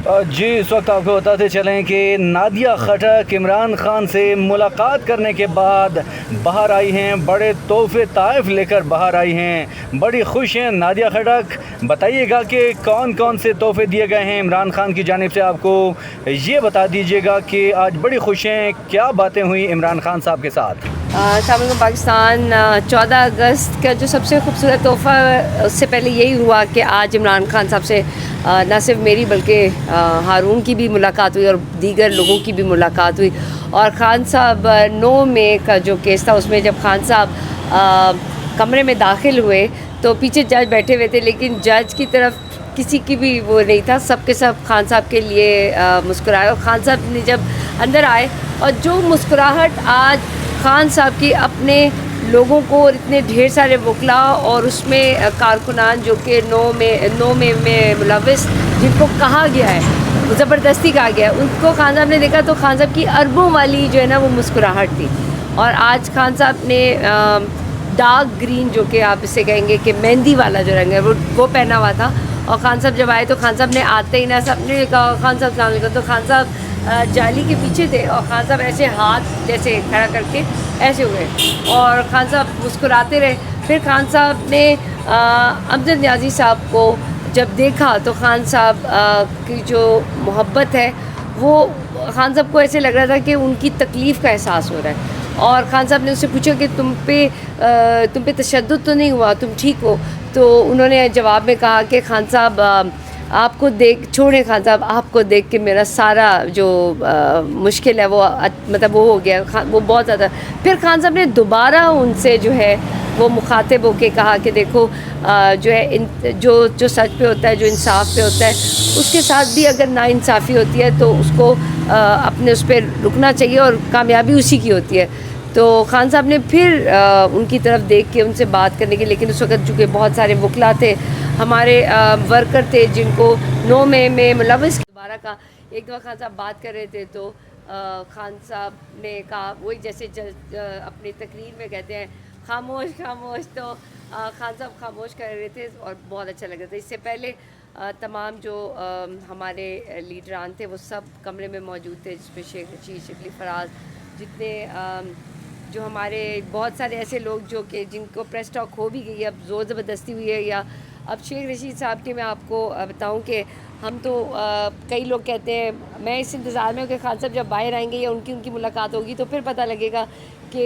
जी, इस वक्त आपको बताते चलें कि नादिया खटक इमरान खान से मुलाकात करने के बाद बाहर आई हैं, बड़े तोहफे ताइफ लेकर बाहर आई हैं, बड़ी खुश हैं नादिया खटक। बताइएगा कि कौन कौन से तोहफे दिए गए हैं इमरान खान की जानिब से, आपको ये बता दीजिएगा कि आज बड़ी खुश हैं, क्या बातें हुई इमरान खान साहब के साथ। शामिल पाकिस्तान 14 अगस्त का जो सबसे खूबसूरत तोहफ़ा, उससे पहले यही हुआ कि आज इमरान खान साहब से न सिर्फ मेरी बल्कि हारून की भी मुलाकात हुई और दीगर लोगों की भी मुलाकात हुई। और ख़ान साहब 9 मई का जो केस था उसमें जब ख़ान साहब कमरे में दाखिल हुए तो पीछे जज बैठे हुए थे, लेकिन जज की तरफ किसी की भी वो नहीं था, सबके सब ख़ान साहब के लिए मुस्कुराए। और ख़ान साहब ने जब अंदर आए और जो मुस्कुराहट आज ख़ान साहब की अपने लोगों को और इतने ढेर सारे वकला और उसमें कारकुनान जो कि 9 में मुलविस जिनको कहा गया है, ज़बरदस्ती कहा गया है, उनको ख़ान साहब ने देखा तो ख़ान साहब की अरबों वाली जो है ना वो मुस्कुराहट थी। और आज ख़ान साहब ने डार्क ग्रीन, जो कि आप इसे कहेंगे कि मेहंदी वाला जो रंग है, वो पहना हुआ था। और ख़ान साहब जब आए तो ख़ान साहब ने आते ही ना सबने कहा ख़ान साहब सलाम अलैकुम, तो ख़ान साहब जाली के पीछे थे और ख़ान साहब ऐसे हाथ जैसे खड़ा करके ऐसे हुए और ख़ान साहब मुस्कुराते रहे। फिर ख़ान साहब ने अमजद न्याज़ी साहब को जब देखा तो ख़ान साहब की जो मोहब्बत है वो ख़ान साहब को ऐसे लग रहा था कि उनकी तकलीफ़ का एहसास हो रहा है। और ख़ान साहब ने उससे पूछा कि तुम पे तशद्दुद तो नहीं हुआ, तुम ठीक हो? तो उन्होंने जवाब में कहा कि ख़ान साहब आपको देख छोड़ें, ख़ान साहब आपको देख के मेरा सारा जो मुश्किल है वो मतलब वो हो गया, वो बहुत ज़्यादा। फिर ख़ान साहब ने दोबारा उनसे जो है वो मुखातिब होके कहा कि देखो जो है जो सच पे होता है, जो इंसाफ पे होता है, उसके साथ भी अगर नाइंसाफ़ी होती है तो उसको अपने उस पर रुकना चाहिए और कामयाबी उसी की होती है। तो ख़ान साहब ने फिर उनकी तरफ देख के उनसे बात करने की, लेकिन उस वक़्त चूँकि बहुत सारे वकला थे, हमारे वर्कर थे जिनको 9 मई में मुलविस दोबारा का एक दफ़ा ख़ान साहब बात कर रहे थे तो ख़ान साहब ने कहा वही जैसे अपनी तकरीर में कहते हैं खामोश खामोश, तो ख़ान साहब खामोश कर रहे थे और बहुत अच्छा लग रहा था। इससे पहले तमाम जो हमारे लीडरान थे वो सब कमरे में मौजूद थे, जिसमें शेख रशीद, शिबली फराज, जितने जो हमारे बहुत सारे ऐसे लोग जो कि जिनको प्रेस टॉक हो भी गई, अब ज़ोर ज़बरदस्ती हुई है। या अब शेख रशीद साहब के मैं आपको बताऊं कि हम तो कई लोग कहते हैं, मैं इस इंतज़ार में हूँ कि ख़ान साहब जब बाहर आएंगे या उनकी मुलाकात होगी तो फिर पता लगेगा कि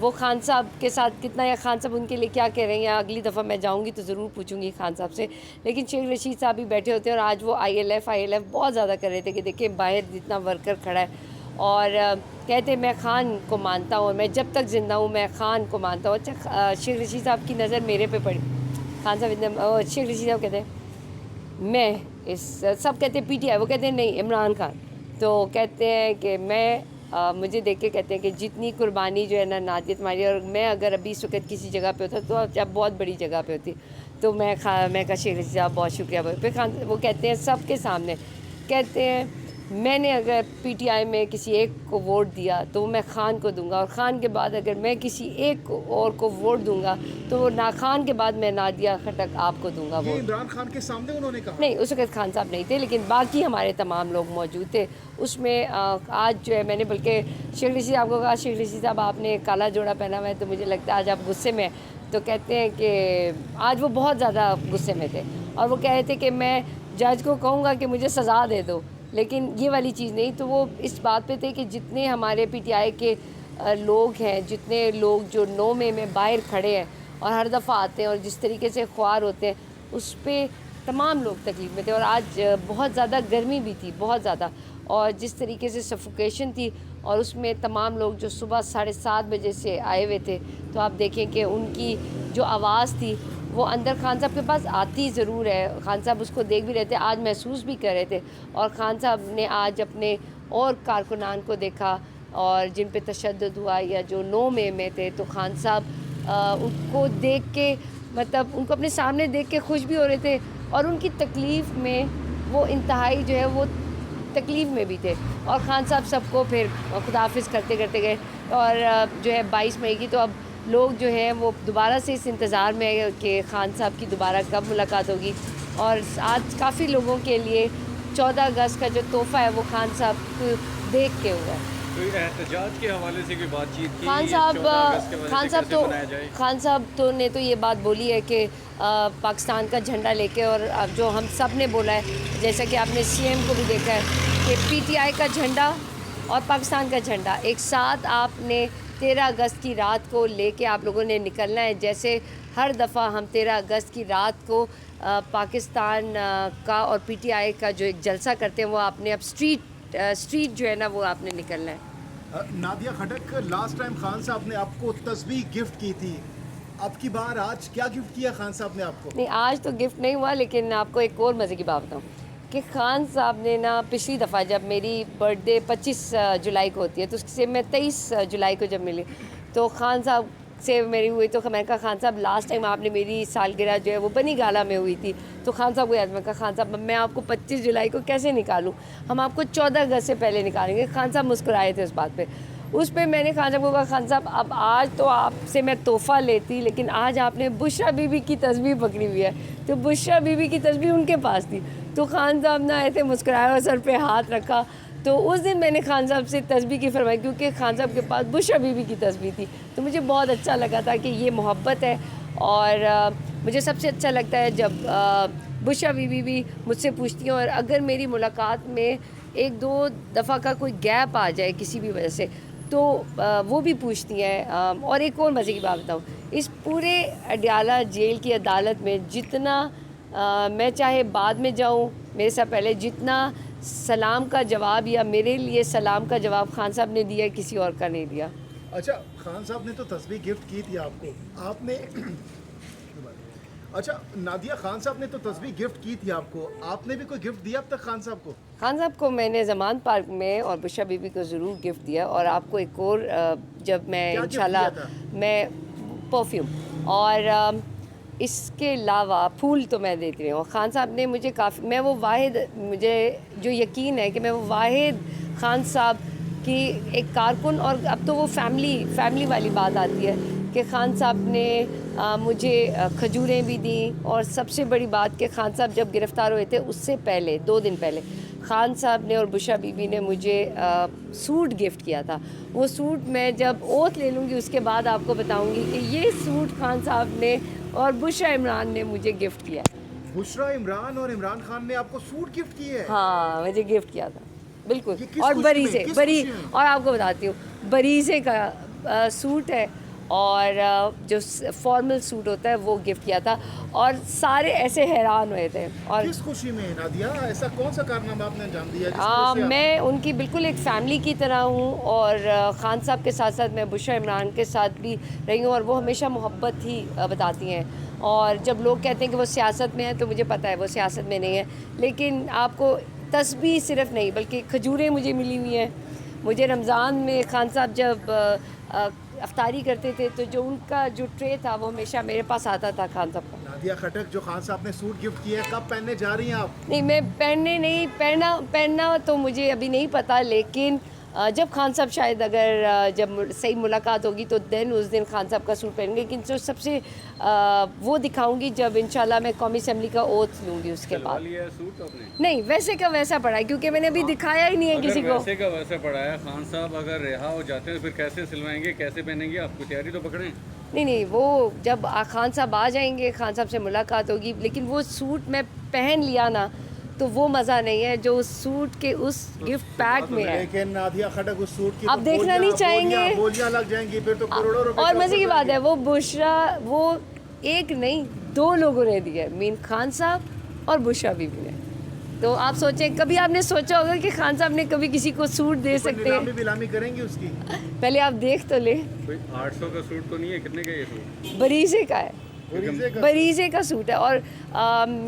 वो ख़ान साहब के साथ कितना, या ख़ान साहब उनके लिए क्या कह रहे हैं। या अगली दफ़ा मैं जाऊँगी तो ज़रूर पूछूंगी ख़ान साहब से। लेकिन शेख रशीद साहब भी बैठे होते हैं और आज वो ILF बहुत ज़्यादा कर रहे थे कि देखिए बाहर जितना वर्कर खड़ा है और कहते मैं ख़ान को मानता हूँ और मैं जब तक ज़िंदा हूँ मैं ख़ान को मानता हूँ। अच्छा, शेख रशीद साहब की नज़र मेरे पे पड़ी। ख़ान साहब इतने शेख रशीद साहब कहते हैं मैं इस सब कहते हैं PTI, वो कहते हैं नहीं इमरान खान, तो कहते हैं कि मैं मुझे देख के कहते हैं कि जितनी कुर्बानी जो है ना नादिया तुम्हारी, और मैं अगर अभी इस वक्त किसी जगह पे होता तो जब बहुत बड़ी जगह पे होती तो मैं कहा शेख रशीद साहब बहुत शुक्रिया। फिर खान वो कहते हैं सबके सामने, कहते हैं मैंने अगर PTI में किसी एक को वोट दिया तो मैं ख़ान को दूंगा, और ख़ान के बाद अगर मैं किसी एक और को वोट दूंगा तो ना ख़ान के बाद मैं नादिया खटक आपको दूंगा वोट। इमरान खान के सामने उन्होंने कहा? नहीं, उस वक्त ख़ान साहब नहीं थे, लेकिन बाकी हमारे तमाम लोग मौजूद थे उसमें। आज जो है मैंने बल्कि शेख रशीद साहब को कहा, शेख रशीद साहब आपने काला जोड़ा पहना हुआ है तो मुझे लगता है आज आप गुस्से में। तो कहते हैं कि आज वो बहुत ज़्यादा गुस्से में थे और वो कह रहे थे कि मैं जज को कहूँगा कि मुझे सज़ा दे दो, लेकिन ये वाली चीज़ नहीं। तो वो इस बात पे थे कि जितने हमारे PTI के लोग हैं, जितने लोग जो 9 मई में बाहर खड़े हैं और हर दफ़ा आते हैं और जिस तरीके से ख्वार होते हैं, उस पर तमाम लोग तकलीफ़ में थे। और आज बहुत ज़्यादा गर्मी भी थी, बहुत ज़्यादा, और जिस तरीके से सफोकेशन थी और उसमें तमाम लोग जो सुबह 7:30 बजे से आए हुए थे, तो आप देखें कि उनकी जो आवाज़ थी वो अंदर ख़ान साहब के पास आती ज़रूर है। ख़ान साहब उसको देख भी रहे थे, आज महसूस भी कर रहे थे। और ख़ान साहब ने आज अपने और कारकुनान को देखा और जिन पे तशद्दुद हुआ या जो 9 मई में थे, तो ख़ान साहब उनको देख के मतलब उनको अपने सामने देख के खुश भी हो रहे थे और उनकी तकलीफ़ में वो इंतहाई जो है वो तकलीफ़ में भी थे। और ख़ान साहब सबको फिर खुदाफिज़ करते करते गए। और जो है 22 मई की तो अब लोग जो हैं वो दोबारा से इस इंतज़ार में है कि ख़ान साहब की दोबारा कब मुलाकात होगी। और आज काफ़ी लोगों के लिए 14 अगस्त का जो तोहफ़ा है वो खान साहब को देख के हुआ है। तो एहतजाज के हवाले से कोई बातचीत की? खान 14 अगस्त के साहब हवाले से कैसे मनाया जाए? खान साहब तो ने तो ये बात बोली है कि पाकिस्तान का झंडा लेके, और अब जो हम सब ने बोला है, जैसा कि आपने सीएम को भी देखा है कि पीटीआई का झंडा और पाकिस्तान का झंडा एक साथ आपने 13 अगस्त की रात को लेके आप लोगों ने निकलना है। जैसे हर दफ़ा हम 13 अगस्त की रात को पाकिस्तान का और पीटीआई का जो एक जलसा करते हैं, वो आपने अब स्ट्रीट जो है ना वो आपने निकलना है। नादिया खटक, लास्ट टाइम खान साहब ने आपको तस्बीह गिफ्ट की थी, अब की बार आज क्या गिफ्ट किया खान साहब ने आपको? नहीं, आज तो गिफ्ट नहीं हुआ, लेकिन आपको एक और मज़े की बात बताऊँ कि खान साहब ने ना पिछली दफ़ा जब मेरी बर्थडे 25 जुलाई को होती है, तो उससे मैं 23 जुलाई को जब मिली तो खान साहब से मेरी हुई, तो मैंने कहा खान साहब लास्ट टाइम आपने मेरी सालगिरह जो है वो बनी गाला में हुई थी, तो खान साहब को याद, मैं कहा खान साहब मैं आपको 25 जुलाई को कैसे निकालूं, हम आपको 14 अगस्त से पहले निकालेंगे। खान साहब मुस्कुराए थे उस बात पे। उस पर मैंने खान साहब को कहा खान साहब अब आज तो आपसे मैं तोहफ़ा लेती, लेकिन आज आपने बुशरा बीबी की तस्वीर पकड़ी हुई है, तो बुशरा बीबी की तस्वीर उनके पास थी, तो खान साहब ना आए थे, मुस्कुराया और सर पे हाथ रखा। तो उस दिन मैंने खान साहब से तस्बीह की फरमाई, क्योंकि खान साहब के पास बुशरा बीबी की तस्बीह थी, तो मुझे बहुत अच्छा लगा था कि ये मोहब्बत है। और मुझे सबसे अच्छा लगता है जब बुशरा बीबी भी मुझसे पूछती हैं, और अगर मेरी मुलाकात में एक दो दफ़ा का कोई गैप आ जाए किसी भी वजह से, तो वो भी पूछती हैं। और एक और मज़े की बात बताऊँ, इस पूरे अडयाला जेल की अदालत में जितना मैं चाहे बाद में जाऊँ, मेरे से पहले जितना सलाम का जवाब या मेरे लिए सलाम का जवाब खान साहब ने दिया, किसी और का नहीं दिया। अच्छा, खान साहब ने तो तस्बीह गिफ्ट की थी आपको, आपने अच्छा नादिया, खान साहब ने तो तस्बीह गिफ्ट की थी आपको, आपने भी कोई गिफ्ट दिया अब तक खान साहब को? खान साहब को मैंने जमान पार्क में और बुशरा बीबी को ज़रूर गिफ्ट दिया, और आपको एक और जब मैं इंशाल्लाह मैं परफ्यूम और इसके अलावा फूल तो मैं देती रही हूँ। खान साहब ने मुझे काफ़ी, मैं वो वाहिद, मुझे जो यकीन है कि मैं वो वाहिद खान साहब की एक कारकुन, और अब तो वो फैमिली वाली बात आती है कि खान साहब ने मुझे खजूरें भी दी, और सबसे बड़ी बात कि खान साहब जब गिरफ़्तार हुए थे उससे पहले 2 दिन पहले खान साहब ने और बुशरा बीबी ने मुझे सूट गिफ्ट किया था। वो सूट मैं जब ओथ ले लूँगी उसके बाद आपको बताऊँगी कि ये सूट खान साहब ने और बुशरा इमरान ने मुझे गिफ्ट किया। बुशरा इमरान और इमरान खान ने आपको सूट गिफ्ट किए हैं? हाँ, मुझे गिफ्ट किया था, बिल्कुल। ये किस और खुशी में? बरी और आपको बताती हूँ, बरीज़े का सूट है, और जो फॉर्मल सूट होता है वो गिफ्ट किया था, और सारे ऐसे हैरान हुए थे। और किस खुशी में नादिया, ऐसा कौन सा कारनामा आपने अंजाम दिया जिसकी वजह से मैं उनकी बिल्कुल एक फ़ैमिली की तरह हूँ, और खान साहब के साथ साथ मैं बुशरा इमरान के साथ भी रही हूँ, और वो हमेशा मोहब्बत ही बताती हैं। और जब लोग कहते हैं कि वो सियासत में है, तो मुझे पता है वो सियासत में नहीं है, लेकिन आपको तस्बीह सिर्फ नहीं बल्कि खजूरें मुझे मिली हुई हैं। मुझे रमज़ान में खान साहब जब अफ्तारी करते थे, तो जो उनका जो ट्रे था वो हमेशा मेरे पास आता था खान साहब का। नादिया खटक, जो खान साहब ने सूट गिफ्ट किया है, कब पहनने जा रही हैं आप? नहीं, मैं पहनना तो मुझे अभी नहीं पता, लेकिन जब खान साहब शायद अगर जब सही मुलाकात होगी तो देन उस दिन खान साहब का सूट पहनेंगे, लेकिन जो सबसे वो दिखाऊंगी जब इंशाल्लाह मैं कौमी असम्बली का ओथ लूँगी उसके बाद। सूट आपने? नहीं, वैसे का वैसा पड़ा है, क्योंकि मैंने अभी दिखाया ही नहीं है किसी को। वैसे का वैसा पड़ा है, खान साहब अगर रिहा हो जाते हैं तो फिर कैसे सिलवाएंगे, कैसे पहनेंगे? आपको तैयारी तो पकड़ें। नहीं, वो जब खान साहब आ जाएंगे, खान साहब से मुलाकात होगी, लेकिन वो सूट मैं पहन लिया ना, तो वो मज़ा नहीं है जो उस सूट के उस गिफ्ट पैक में है। लेकिन नादिया खटक उस सूट की आप तो देखना नहीं चाहेंगे, बोलियां लग जाएंगी, फिर तो करोड़ों रुपए। और मज़े की बात है, वो बुशरा वो एक नहीं 2 लोगों ने दिया, मीन खान साहब और बुशरा बीबी ने। तो आप सोचें, कभी आपने सोचा होगा कि खान साहब ने कभी किसी को सूट दे सकते हैं? बिलामी करेंगी उसकी? पहले आप देख तो ले। कोई 800 का सूट तो नहीं है, कितने का ये सूट? बरीज़े का है, बरीज़े का सूट है, और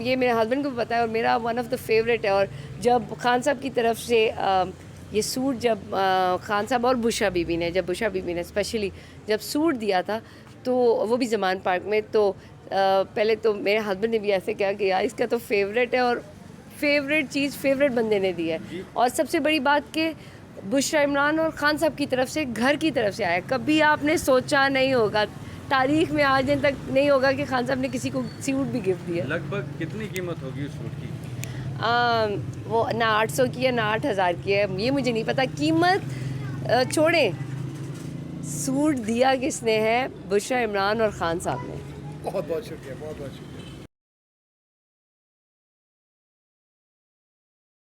ये मेरे हस्बैंड को भी पता है, और मेरा वन ऑफ द फेवरेट है। और जब खान साहब की तरफ से ये सूट जब खान साहब और बुशरा बीबी ने स्पेशली जब सूट दिया था, तो वो भी ज़मान पार्क में, तो पहले तो मेरे हस्बैंड ने भी ऐसे कहा कि यार इसका तो फेवरेट है, और फेवरेट चीज़ फेवरेट बंदे ने दी है। और सबसे बड़ी बात कि बुशरा इमरान और खान साहब की तरफ से, घर की तरफ से आया। कभी आपने सोचा नहीं होगा, तारीख में आज दिन तक नहीं होगा कि खान साहब ने किसी को सूट भी गिफ्ट दिया। लगभग कितनी कीमत होगी उस सूट की? वो ना 800 की है ना 8000 की है, ये मुझे नहीं पता। कीमत छोड़ें, सूट दिया किसने है? बुशरा इमरान और ख़ान साहब ने। बहुत बहुत शुक्रिया, बहुत बहुत शुक्रिया।